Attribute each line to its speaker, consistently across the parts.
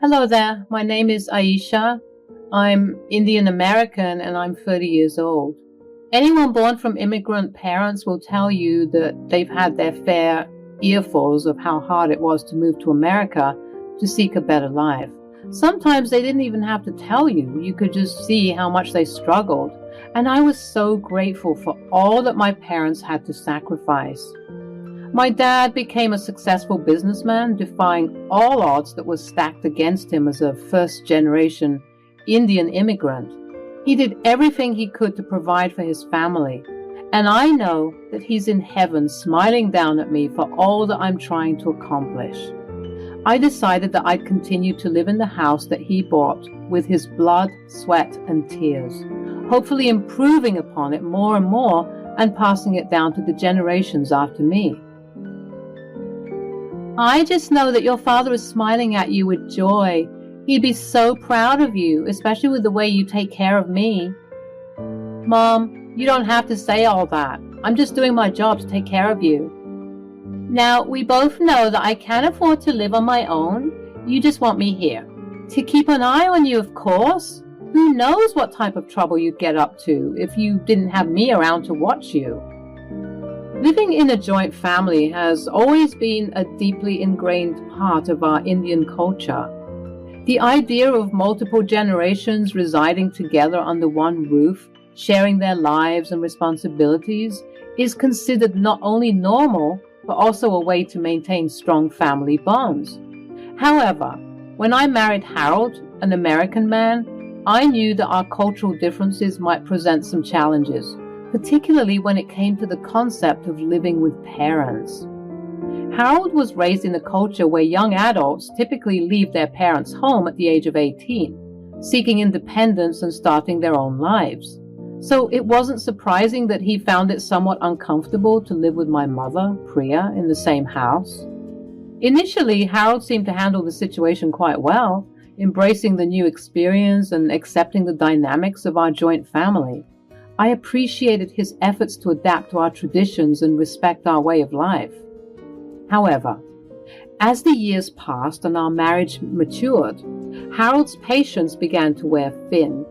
Speaker 1: Hello there. My name is Aisha. I'm Indian American and I'm 30 years old. Anyone born from immigrant parents will tell you that they've had their fair earfuls of how hard it was to move to America to seek a better life. Sometimes they didn't even have to tell you. You could just see how much they struggled. And I was so grateful for all that my parents had to sacrifice. My dad became a successful businessman, defying all odds that were stacked against him as a first-generation Indian immigrant. He did everything he could to provide for his family, and I know that he's in heaven smiling down at me for all that I'm trying to accomplish. I decided that I'd continue to live in the house that he bought with his blood, sweat, and tears, hopefully improving upon it more and more and passing it down to the generations after me. I just know that your father is smiling at you with joy. He'd be so proud of you, especially with the way you take care of me. Mom, you don't have to say all that. I'm just doing my job to take care of you. Now, we both know that I can't afford to live on my own. You just want me here. To keep an eye on you, of course. Who knows what type of trouble you'd get up to if you didn't have me around to watch you. Living in a joint family has always been a deeply ingrained part of our Indian culture. The idea of multiple generations residing together under one roof, sharing their lives and responsibilities, is considered not only normal, but also a way to maintain strong family bonds. However, when I married Harold, an American man, I knew that our cultural differences might present some challenges, particularly when it came to the concept of living with parents. Harold was raised in a culture where young adults typically leave their parents' home at the age of 18, seeking independence and starting their own lives. So it wasn't surprising that he found it somewhat uncomfortable to live with my mother, Priya, in the same house. Initially, Harold seemed to handle the situation quite well, embracing the new experience and accepting the dynamics of our joint family. I appreciated his efforts to adapt to our traditions and respect our way of life. However, as the years passed and our marriage matured, Harold's patience began to wear thin.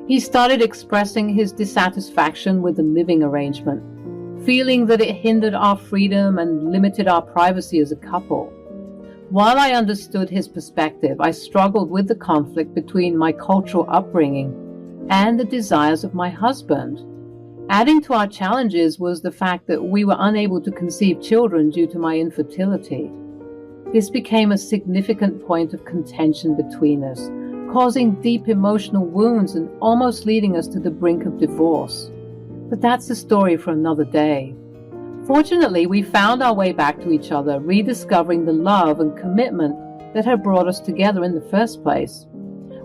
Speaker 1: He started expressing his dissatisfaction with the living arrangement, feeling that it hindered our freedom and limited our privacy as a couple. While I understood his perspective, I struggled with the conflict between my cultural upbringing and the desires of my husband. Adding to our challenges was the fact that we were unable to conceive children due to my infertility. This became a significant point of contention between us, causing deep emotional wounds and almost leading us to the brink of divorce. But that's a story for another day. Fortunately, we found our way back to each other, rediscovering the love and commitment that had brought us together in the first place.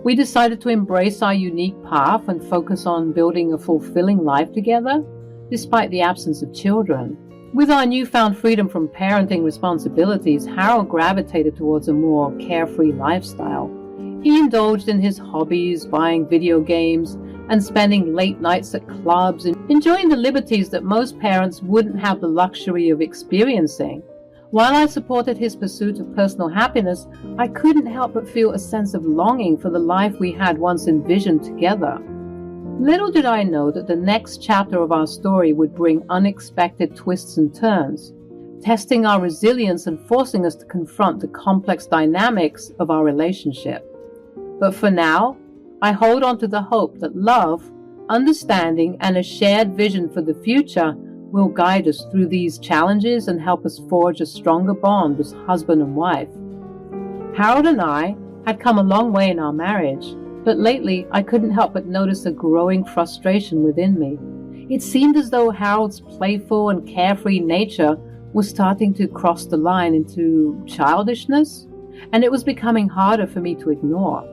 Speaker 1: We decided to embrace our unique path and focus on building a fulfilling life together, despite the absence of children. With our newfound freedom from parenting responsibilities, Harold gravitated towards a more carefree lifestyle. He indulged in his hobbies, buying video games, and spending late nights at clubs, and enjoying the liberties that most parents wouldn't have the luxury of experiencing. While I supported his pursuit of personal happiness, I couldn't help but feel a sense of longing for the life we had once envisioned together. Little did I know that the next chapter of our story would bring unexpected twists and turns, testing our resilience and forcing us to confront the complex dynamics of our relationship. But for now, I hold on to the hope that love, understanding, and a shared vision for the future will guide us through these challenges and help us forge a stronger bond as husband and wife. Harold and I had come a long way in our marriage, but lately I couldn't help but notice a growing frustration within me. It seemed as though Harold's playful and carefree nature was starting to cross the line into childishness, and it was becoming harder for me to ignore.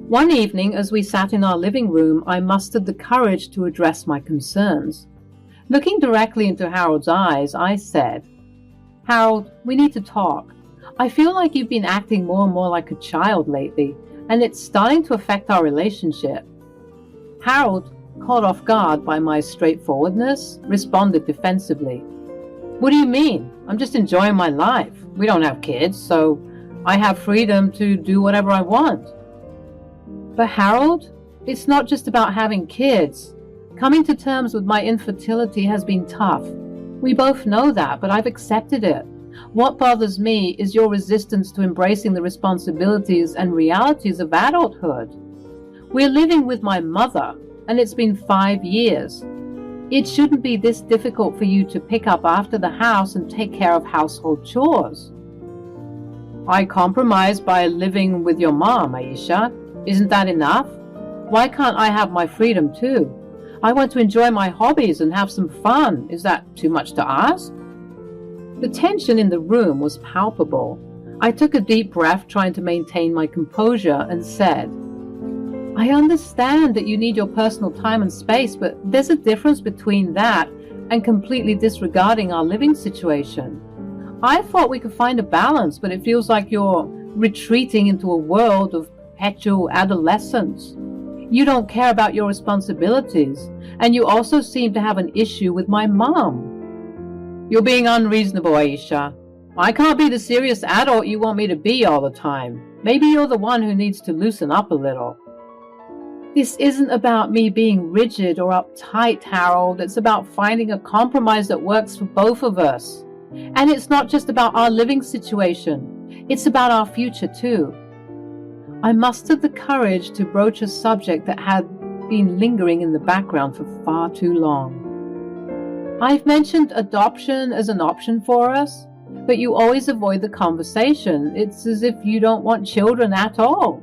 Speaker 1: One evening, as we sat in our living room, I mustered the courage to address my concerns. Looking directly into Harold's eyes, I said, "Harold, we need to talk. I feel like you've been acting more and more like a child lately, and it's starting to affect our relationship." Harold, caught off guard by my straightforwardness, responded defensively. "What do you mean? I'm just enjoying my life. We don't have kids, so I have freedom to do whatever I want. But Harold, it's not just about having kids. Coming to terms with my infertility has been tough. We both know that, but I've accepted it. What bothers me is your resistance to embracing the responsibilities and realities of adulthood. We're living with my mother, and it's been 5 years. It shouldn't be this difficult for you to pick up after the house and take care of household chores. I compromised by living with your mom, Aisha. Isn't that enough? Why can't I have my freedom too? I want to enjoy my hobbies and have some fun. Is that too much to ask? The tension in the room was palpable. I took a deep breath, trying to maintain my composure, and said, I understand that you need your personal time and space, but there's a difference between that and completely disregarding our living situation. I thought we could find a balance, but it feels like you're retreating into a world of perpetual adolescence. You don't care about your responsibilities, and you also seem to have an issue with my mom. You're being unreasonable, Aisha. I can't be the serious adult you want me to be all the time. Maybe you're the one who needs to loosen up a little. This isn't about me being rigid or uptight, Harold. It's about finding a compromise that works for both of us. And it's not just about our living situation. It's about our future too. I mustered the courage to broach a subject that had been lingering in the background for far too long. I've mentioned adoption as an option for us, but you always avoid the conversation. It's as if you don't want children at all.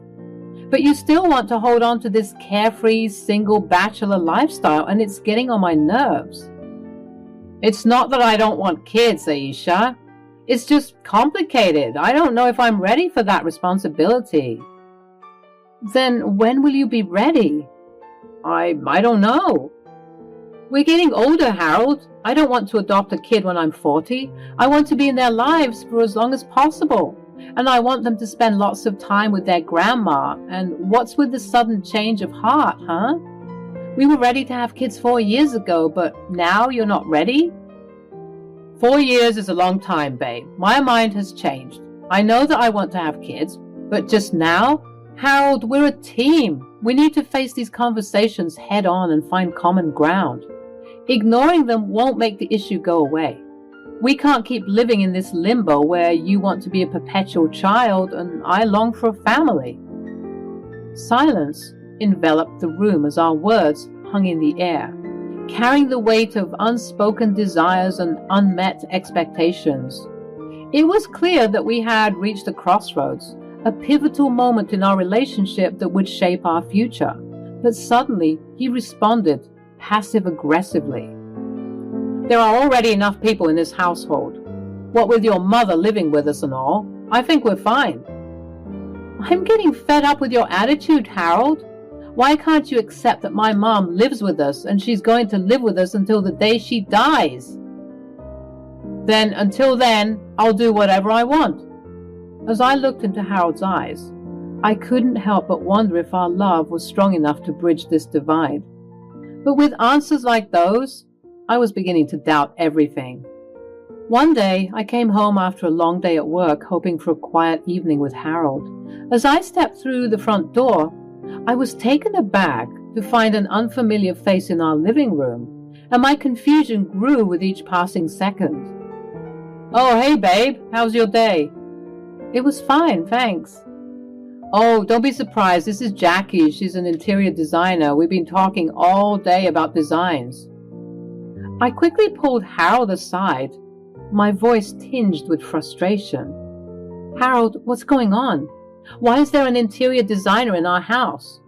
Speaker 1: But you still want to hold on to this carefree, single bachelor lifestyle, and it's getting on my nerves. It's not that I don't want kids, Aisha. It's just complicated. I don't know if I'm ready for that responsibility. Then when will you be ready? I don't know. We're getting older, Harold. I don't want to adopt a kid when I'm 40. I want to be in their lives for as long as possible. And I want them to spend lots of time with their grandma. And what's with the sudden change of heart, huh? We were ready to have kids 4 years ago, but now you're not ready? 4 years is a long time, babe. My mind has changed. I know that I want to have kids, but just now, Harold, we're a team. We need to face these conversations head on and find common ground. Ignoring them won't make the issue go away. We can't keep living in this limbo where you want to be a perpetual child and I long for a family. Silence enveloped the room as our words hung in the air, carrying the weight of unspoken desires and unmet expectations. It was clear that we had reached a crossroads, a pivotal moment in our relationship that would shape our future. But suddenly he responded passive-aggressively. There are already enough people in this household. What with your mother living with us and all, I think we're fine. I'm getting fed up with your attitude, Harold. Why can't you accept that my mom lives with us and she's going to live with us until the day she dies? Then, until then, I'll do whatever I want. As I looked into Harold's eyes, I couldn't help but wonder if our love was strong enough to bridge this divide. But with answers like those, I was beginning to doubt everything. One day, I came home after a long day at work, hoping for a quiet evening with Harold. As I stepped through the front door, I was taken aback to find an unfamiliar face in our living room, and my confusion grew with each passing second. Oh, hey, babe. How's your day? It was fine, thanks. Oh, don't be surprised. This is Jackie. She's an interior designer. We've been talking all day about designs. I quickly pulled Harold aside, my voice tinged with frustration. Harold, what's going on? Why is there an interior designer in our house?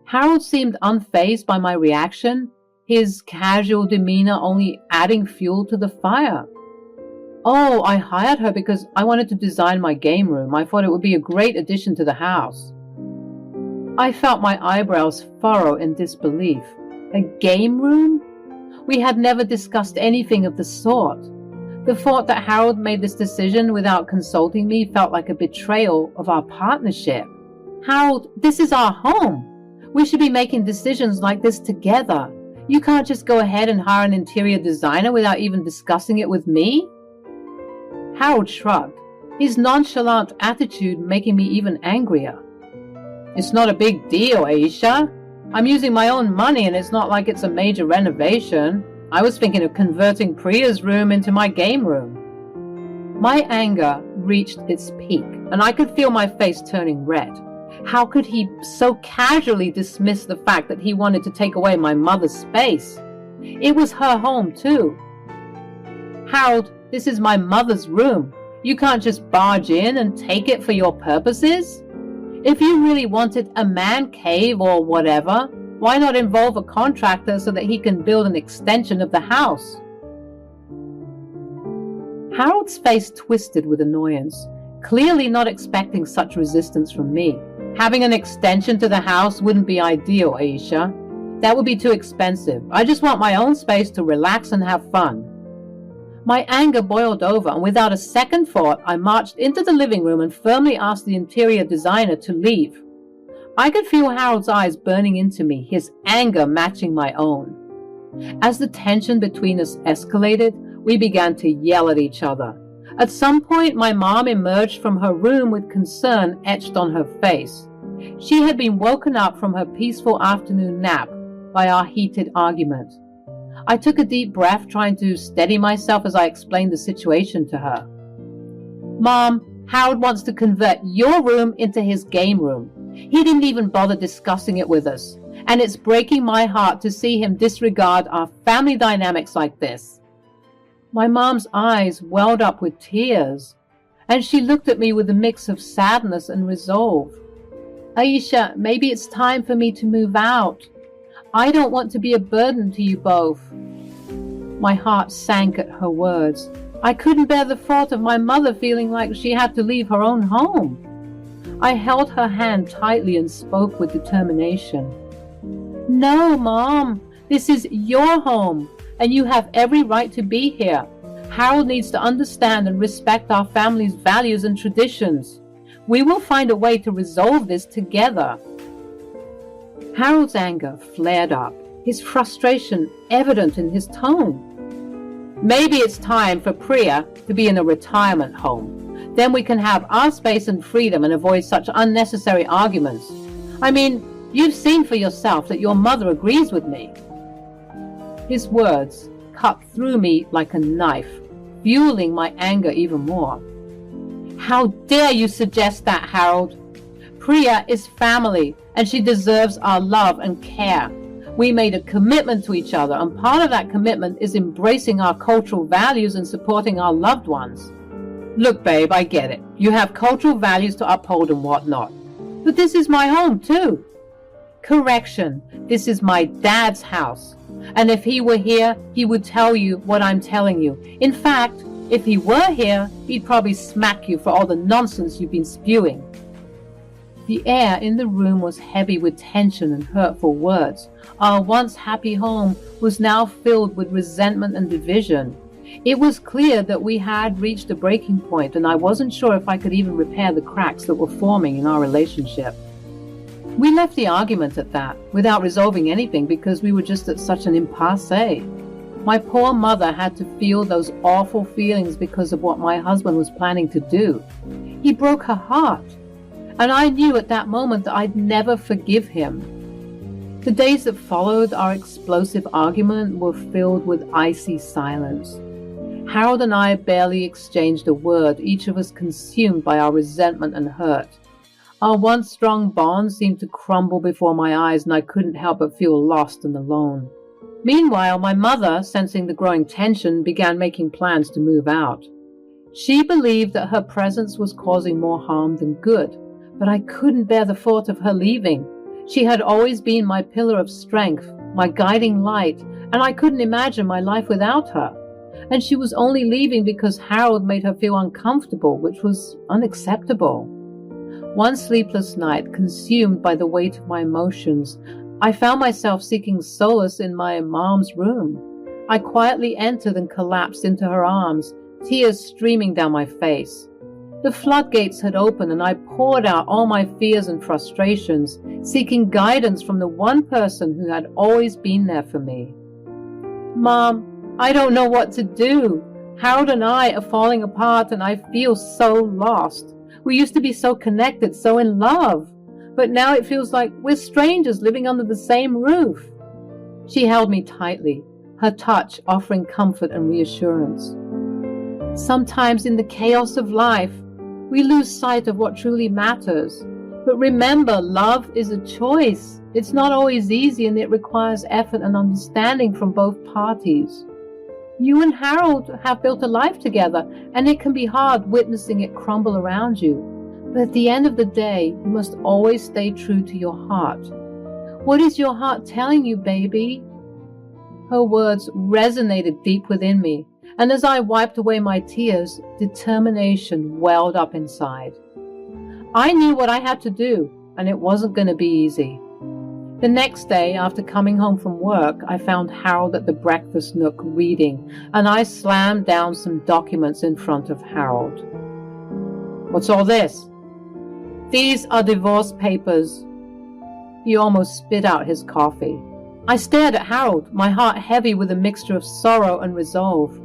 Speaker 1: Harold seemed unfazed by my reaction, his casual demeanor only adding fuel to the fire. Oh, I hired her because I wanted to design my game room. I thought it would be a great addition to the house. I felt my eyebrows furrow in disbelief. A game room? We had never discussed anything of the sort. The thought that Harold made this decision without consulting me felt like a betrayal of our partnership. Harold, this is our home. We should be making decisions like this together. You can't just go ahead and hire an interior designer without even discussing it with me. Harold shrugged. his nonchalant attitude making me even angrier. It's not a big deal, Aisha. I'm using my own money and it's not like it's a major renovation. I was thinking of converting Priya's room into my game room. My anger reached its peak and I could feel my face turning red. How could he so casually dismiss the fact that he wanted to take away my mother's space? It was her home too. Harold, this is my mother's room. You can't just barge in and take it for your purposes. If you really wanted a man cave or whatever, why not involve a contractor so that he can build an extension of the house? Harold's face twisted with annoyance, clearly not expecting such resistance from me. Having an extension to the house wouldn't be ideal, Aisha. That would be too expensive. I just want my own space to relax and have fun. My anger boiled over, and without a second thought, I marched into the living room and firmly asked the interior designer to leave. I could feel Harold's eyes burning into me, his anger matching my own. As the tension between us escalated, we began to yell at each other. At some point, my mom emerged from her room with concern etched on her face. She had been woken up from her peaceful afternoon nap by our heated argument. I took a deep breath, trying to steady myself as I explained the situation to her. Mom, Harold wants to convert your room into his game room. He didn't even bother discussing it with us, and it's breaking my heart to see him disregard our family dynamics like this. My mom's eyes welled up with tears, and she looked at me with a mix of sadness and resolve. Aisha, maybe it's time for me to move out. I don't want to be a burden to you both. My heart sank at her words. I couldn't bear the thought of my mother feeling like she had to leave her own home. I held her hand tightly and spoke with determination. No, Mom, this is your home, and you have every right to be here. Harold needs to understand and respect our family's values and traditions. We will find a way to resolve this together. Harold's anger flared up, his frustration evident in his tone. Maybe it's time for Priya to be in a retirement home. Then we can have our space and freedom and avoid such unnecessary arguments. I mean, you've seen for yourself that your mother agrees with me. His words cut through me like a knife, fueling my anger even more. How dare you suggest that, Harold? Priya is family, and she deserves our love and care. We made a commitment to each other, and part of that commitment is embracing our cultural values and supporting our loved ones. Look, babe, I get it. You have cultural values to uphold and whatnot. But this is my home, too. Correction, this is my dad's house. And if he were here, he would tell you what I'm telling you. In fact, if he were here, he'd probably smack you for all the nonsense you've been spewing. The air in the room was heavy with tension and hurtful words. Our once happy home was now filled with resentment and division. It was clear that we had reached a breaking point, and I wasn't sure if I could even repair the cracks that were forming in our relationship. We left the argument at that, without resolving anything, because we were just at such an impasse. My poor mother had to feel those awful feelings because of what my husband was planning to do. He broke her heart. And I knew at that moment that I'd never forgive him. The days that followed our explosive argument were filled with icy silence. Harold and I barely exchanged a word, each of us consumed by our resentment and hurt. Our once strong bond seemed to crumble before my eyes, and I couldn't help but feel lost and alone. Meanwhile, my mother, sensing the growing tension, began making plans to move out. She believed that her presence was causing more harm than good. But I couldn't bear the thought of her leaving. She had always been my pillar of strength, my guiding light, and I couldn't imagine my life without her. And she was only leaving because Harold made her feel uncomfortable, which was unacceptable. One sleepless night, consumed by the weight of my emotions, I found myself seeking solace in my mom's room. I quietly entered and collapsed into her arms, tears streaming down my face. The floodgates had opened, and I poured out all my fears and frustrations, seeking guidance from the one person who had always been there for me. Mom, I don't know what to do. Harold and I are falling apart and I feel so lost. We used to be so connected, so in love. But now it feels like we're strangers living under the same roof. She held me tightly, her touch offering comfort and reassurance. Sometimes in the chaos of life, we lose sight of what truly matters. But remember, love is a choice. It's not always easy and it requires effort and understanding from both parties. You and Harold have built a life together, and it can be hard witnessing it crumble around you. But at the end of the day, you must always stay true to your heart. What is your heart telling you, baby? Her words resonated deep within me, and as I wiped away my tears, determination welled up inside. I knew what I had to do, and it wasn't going to be easy. The next day, after coming home from work, I found Harold at the breakfast nook reading, and I slammed down some documents in front of Harold. What's all this? These are divorce papers. He almost spit out his coffee. I stared at Harold, my heart heavy with a mixture of sorrow and resolve.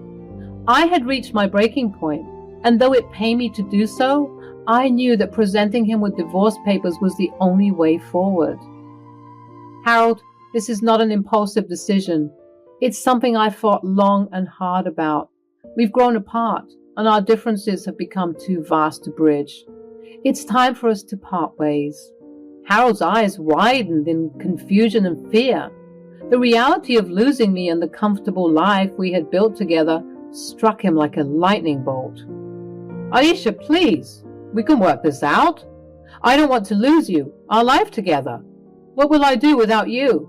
Speaker 1: I had reached my breaking point, and though it pained me to do so, I knew that presenting him with divorce papers was the only way forward. Harold, this is not an impulsive decision. It's something I thought long and hard about. We've grown apart, and our differences have become too vast to bridge. It's time for us to part ways. Harold's eyes widened in confusion and fear. The reality of losing me and the comfortable life we had built together struck him like a lightning bolt. Aisha, please, we can work this out. I don't want to lose you, our life together. What will I do without you?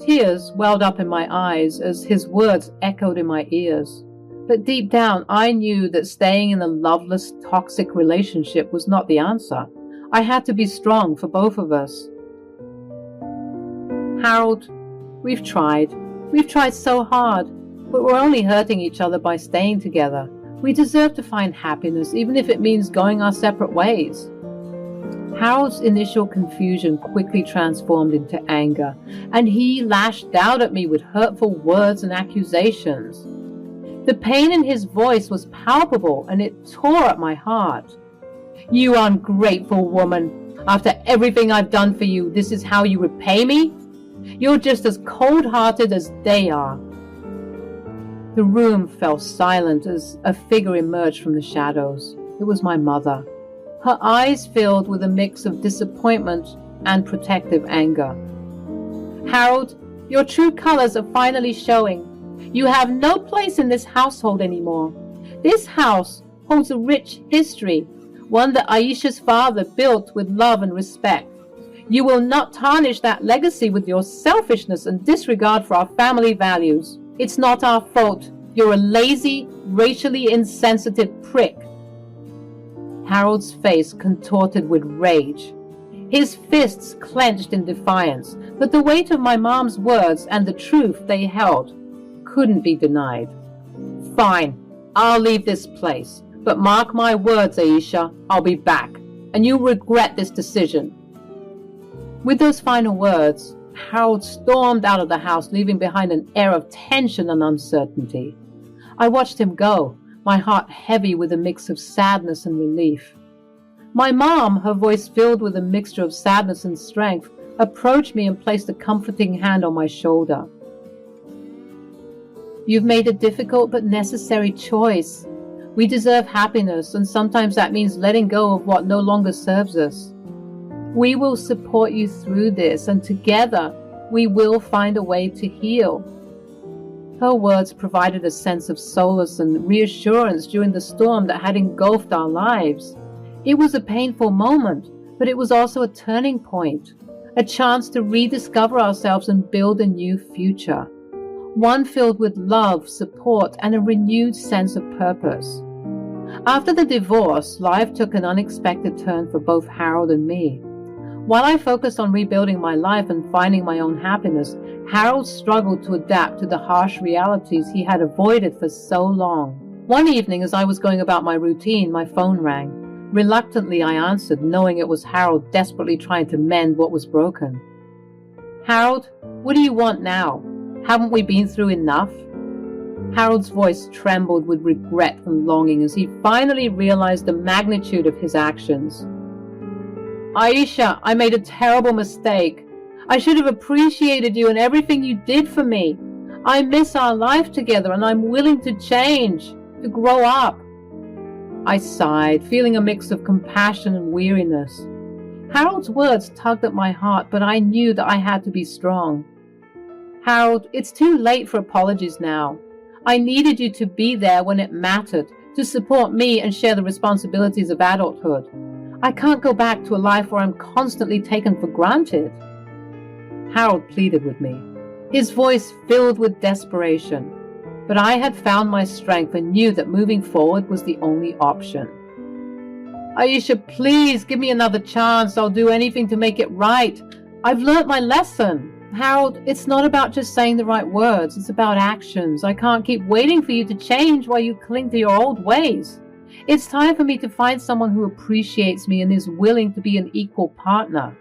Speaker 1: Tears welled up in my eyes as his words echoed in my ears. But deep down, I knew that staying in a loveless, toxic relationship was not the answer. I had to be strong for both of us. Harold, we've tried. We've tried so hard, but we're only hurting each other by staying together. We deserve to find happiness, even if it means going our separate ways. Harold's initial confusion quickly transformed into anger, and he lashed out at me with hurtful words and accusations. The pain in his voice was palpable, and it tore at my heart. You ungrateful woman! After everything I've done for you, this is how you repay me? You're just as cold-hearted as they are. The room fell silent as a figure emerged from the shadows. It was my mother. Her eyes filled with a mix of disappointment and protective anger. Harold, your true colors are finally showing. You have no place in this household anymore. This house holds a rich history, one that Aisha's father built with love and respect. You will not tarnish that legacy with your selfishness and disregard for our family values. It's not our fault. You're a lazy, racially insensitive prick. Harold's face contorted with rage. His fists clenched in defiance, but the weight of my mom's words and the truth they held couldn't be denied. Fine, I'll leave this place, but mark my words, Aisha, I'll be back, and you'll regret this decision. With those final words, Harold stormed out of the house, leaving behind an air of tension and uncertainty. I watched him go, my heart heavy with a mix of sadness and relief. My mom, her voice filled with a mixture of sadness and strength, approached me and placed a comforting hand on my shoulder. You've made a difficult but necessary choice. We deserve happiness, and sometimes that means letting go of what no longer serves us. We will support you through this, and together we will find a way to heal. Her words provided a sense of solace and reassurance during the storm that had engulfed our lives. It was a painful moment, but it was also a turning point, a chance to rediscover ourselves and build a new future, one filled with love, support, and a renewed sense of purpose. After the divorce, life took an unexpected turn for both Harold and me. While I focused on rebuilding my life and finding my own happiness, Harold struggled to adapt to the harsh realities he had avoided for so long. One evening, as I was going about my routine, my phone rang. Reluctantly, I answered, knowing it was Harold desperately trying to mend what was broken. Harold, what do you want now? Haven't we been through enough? Harold's voice trembled with regret and longing as he finally realized the magnitude of his actions. Aisha, I made a terrible mistake. I should have appreciated you and everything you did for me. I miss our life together and I'm willing to change, to grow up. I sighed, feeling a mix of compassion and weariness. Harold's words tugged at my heart, but I knew that I had to be strong. Harold, it's too late for apologies now. I needed you to be there when it mattered, to support me and share the responsibilities of adulthood. I can't go back to a life where I'm constantly taken for granted. Harold pleaded with me, his voice filled with desperation. But I had found my strength and knew that moving forward was the only option. Aisha, please give me another chance. I'll do anything to make it right. I've learnt my lesson. Harold, it's not about just saying the right words. It's about actions. I can't keep waiting for you to change while you cling to your old ways. It's time for me to find someone who appreciates me and is willing to be an equal partner.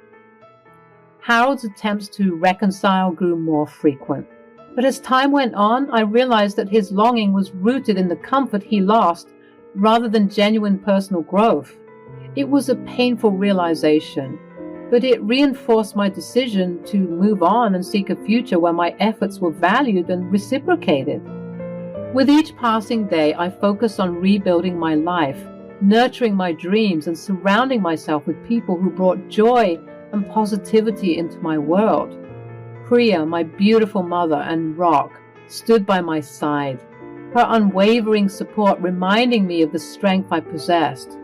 Speaker 1: Harold's attempts to reconcile grew more frequent. But as time went on, I realized that his longing was rooted in the comfort he lost rather than genuine personal growth. It was a painful realization, but it reinforced my decision to move on and seek a future where my efforts were valued and reciprocated. With each passing day, I focused on rebuilding my life, nurturing my dreams, and surrounding myself with people who brought joy and positivity into my world. Priya, my beautiful mother and rock, stood by my side, her unwavering support reminding me of the strength I possessed.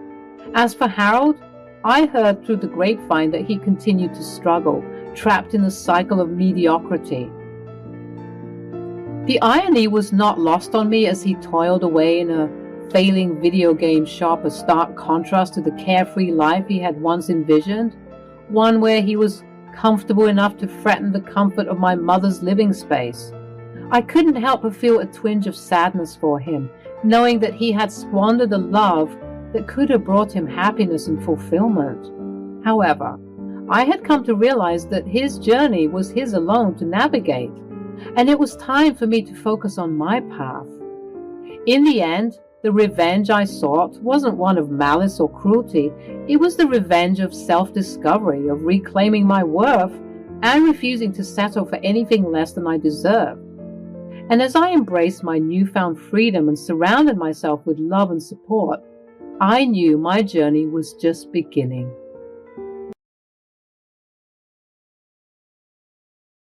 Speaker 1: As for Harold, I heard through the grapevine that he continued to struggle, trapped in a cycle of mediocrity. The irony was not lost on me as he toiled away in a failing video game shop, a stark contrast to the carefree life he had once envisioned, one where he was comfortable enough to threaten the comfort of my mother's living space. I couldn't help but feel a twinge of sadness for him, knowing that he had squandered a love that could have brought him happiness and fulfillment. However, I had come to realize that his journey was his alone to navigate, and it was time for me to focus on my path. In the end, the revenge I sought wasn't one of malice or cruelty. It was the revenge of self-discovery, of reclaiming my worth and refusing to settle for anything less than I deserved. And as I embraced my newfound freedom and surrounded myself with love and support, I knew my journey was just beginning.